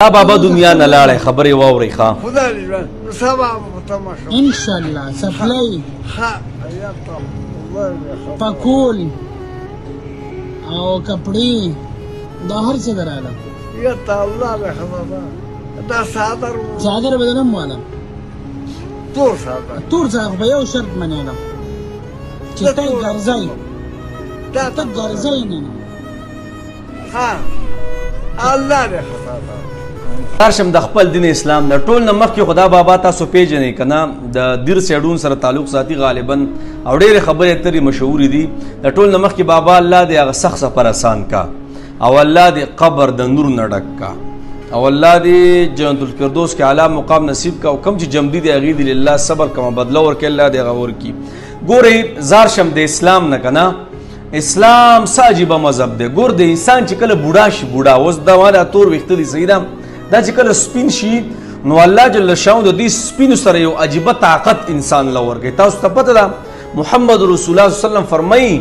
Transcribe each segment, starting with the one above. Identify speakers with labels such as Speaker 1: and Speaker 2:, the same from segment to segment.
Speaker 1: بابا دنیا نه لاړې خبرې واورې ښا
Speaker 2: خدای دې نو سبا به تماشا
Speaker 3: ان شاء الله سپلای
Speaker 2: ها یا ته
Speaker 3: پکول او کپڑے دا هر څه دراله
Speaker 2: یا ته الله به خبره دا
Speaker 3: صادر بدنم والا
Speaker 2: تور صادر
Speaker 3: تور څنګه په یو شرط مننه چې ته ګرځای
Speaker 2: دا
Speaker 3: ته ګرځای نه
Speaker 2: ها الله دې خبره
Speaker 1: هرشم د خپل دین اسلام د ټول نه مخکې خدا بابا تاسو پیژنې کنه د دیر سیډون سره تعلق ساتي غالبا او ډېر خبرې اترې مشهور دي د ټول نه مخکې بابا الله دې هغه سخت سفر آسان کا او الله دې قبر د نور نه ډک کا او الله دې جنت الفردوس کې اعلی مقام نصیب کا او کم چې جمدی دې اغید لله صبر کما بدلا ورکې الله دې غور کی ګورې زار شم د اسلام نه کنه اسلام ساجيبه مذهب دی ګور د انسان چې کله بوډا شي بوډا اوس دا والا تور وخت دي سیدا دا چې کله سپین شي نو الله جل شانو د دې سپینو سره یو عجیبه طاقت انسان لور کوي تاسو ته پته ده محمد رسول الله صلی الله علیه وسلم فرمایي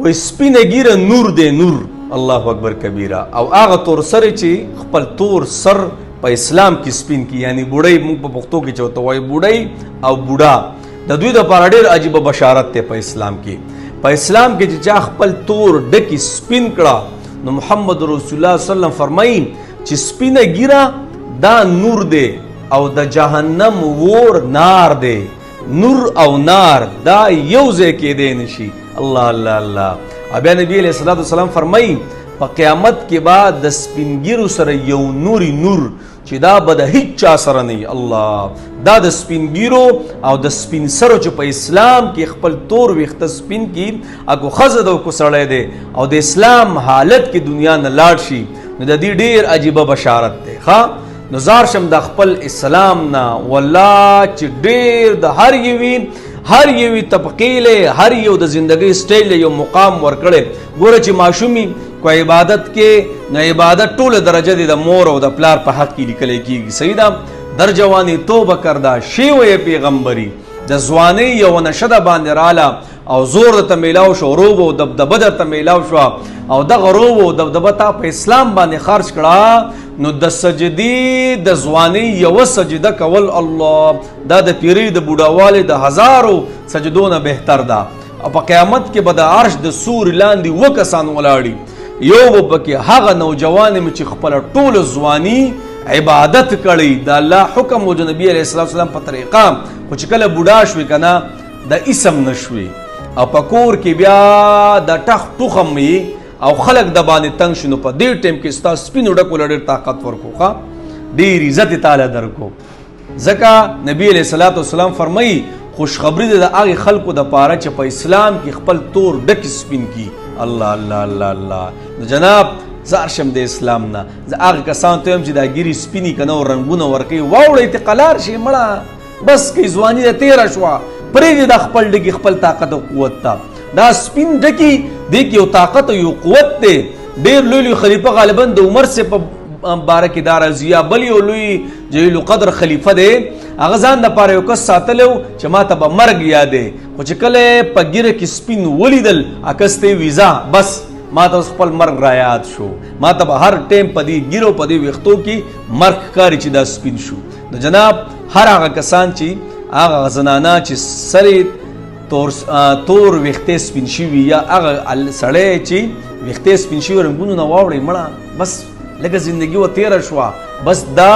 Speaker 1: و سپینه ګیره نور دی نور الله اکبر کبیره او هغه تور سره چې خپل تور سر په اسلام کې سپین کی یعنی بوډۍ موږ په پښتو کې چوته وای بوډۍ او بوډا د دوی د لپاره ډېر عجیبه بشارت ته په اسلام کې په اسلام کې چې چا خپل تور ډکی سپین کړه نو محمد رسول الله صلی الله علیه وسلم فرمایي چې سپینه ګیره دا نور دی او د جهنم ور نار دی نور او نار دا یو ځای کېدی نشي الله الله الله بیا نبی علیه الصلاة والسلام فرمایي په قیامت کې به د سپینګیرو سره یو نوري نور چې دا به د هیڅ چا سره نه الله دا د سپینګیرو او د سپین سرو چې په اسلام کې خپل تور ویښته سپین کی اګو ښځه د کو سړی دی او د اسلام حالت کې دنیا نه لاړ شي نو د دې ډېر عجیبه بشارت دی ښا نو زار شم د خپل اسلام نه والله چې ډېر د هر یوې طبقې له هر یو د زندګۍ سټایل یو مقام ورکړي ګوره چې ماشومي کو عبادت کې نو عبادت ټوله درجه دی د مور او د پلار په حق کې لیکل کېږي صحیح ده در جوانی توبه کردا شیوه پیغمبري د ځواني یو نشده باندې رااله او زور ته میلاو شو روب او دبدبه درته میلاو شو او د غروب او دبدبه تا په اسلام باندې خرج کړه نو د سجدي د ځواني یو سجده کول الله دا د پیری د بوډاوالي د هزارو سجدونه بهتر ده او په قیامت کې به د عرش د سور لاندې وکسان ولاړي یو پکې هغه نوجوان چې خپل ټول ځواني عبادت کړي د الله حکم او د نبی علیه الصلاه والسلام په طریقه خو چې کله بوډا شوي کنه د اسم نشوي او په کور کې بیا د ټخ تخم او خلق د باندې تنگ شنو په دې ټیم کې ستا سپینو ډکو ډېر طاقت ورکو ښا ډېر عزت تعالی درکو ځکه نبی علیه الصلاه والسلام فرمایي خوشخبری د هغه خلکو د پاره چې په اسلام کې خپل تور ډک سپین کی الله الله الله الله جناب زار شم د اسلام نه هغه کسان ته هم چې دا ګيري سپینی کنه او رنگونه ورکي واوړې ته قلار شي مړه بس کې ځواني د 13 شو پرې د خپل ډکی خپل طاقت او قوت تا دا سپین ډکی د یو طاقت او یو قوت دی ډېر لوی خلیفہ غالبا د عمر سے په بارک دار ازیا بل یو لوی جلیل قدر خلیفہ دی هغه ځان د پاره یو کس ساتلو چې ما ته به مرګ یادې خو چې کله په ګیره کې سپین ولیدل اکسته ویزا بس ما ته خپل مرګ را یاد شو ما ته به هر ټیم په دې ګیرو په دې وختو کې مرګ کاری چې دا سپین شو د جناب هر هغه کسان چې هغه زنانا چې سره تور ویخته سپین شوی یا هغه سړی چې ویخته سپین شوی رنگونو نه واوړي مړه بس لکه زندگی و 13 شو بس دا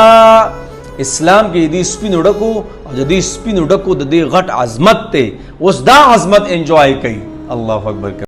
Speaker 1: اسلام کې دې سپینو ډکو او دې سپینو ډکو د دې غټ عظمت ته اوس دا عظمت انجوای کوي الله اکبر.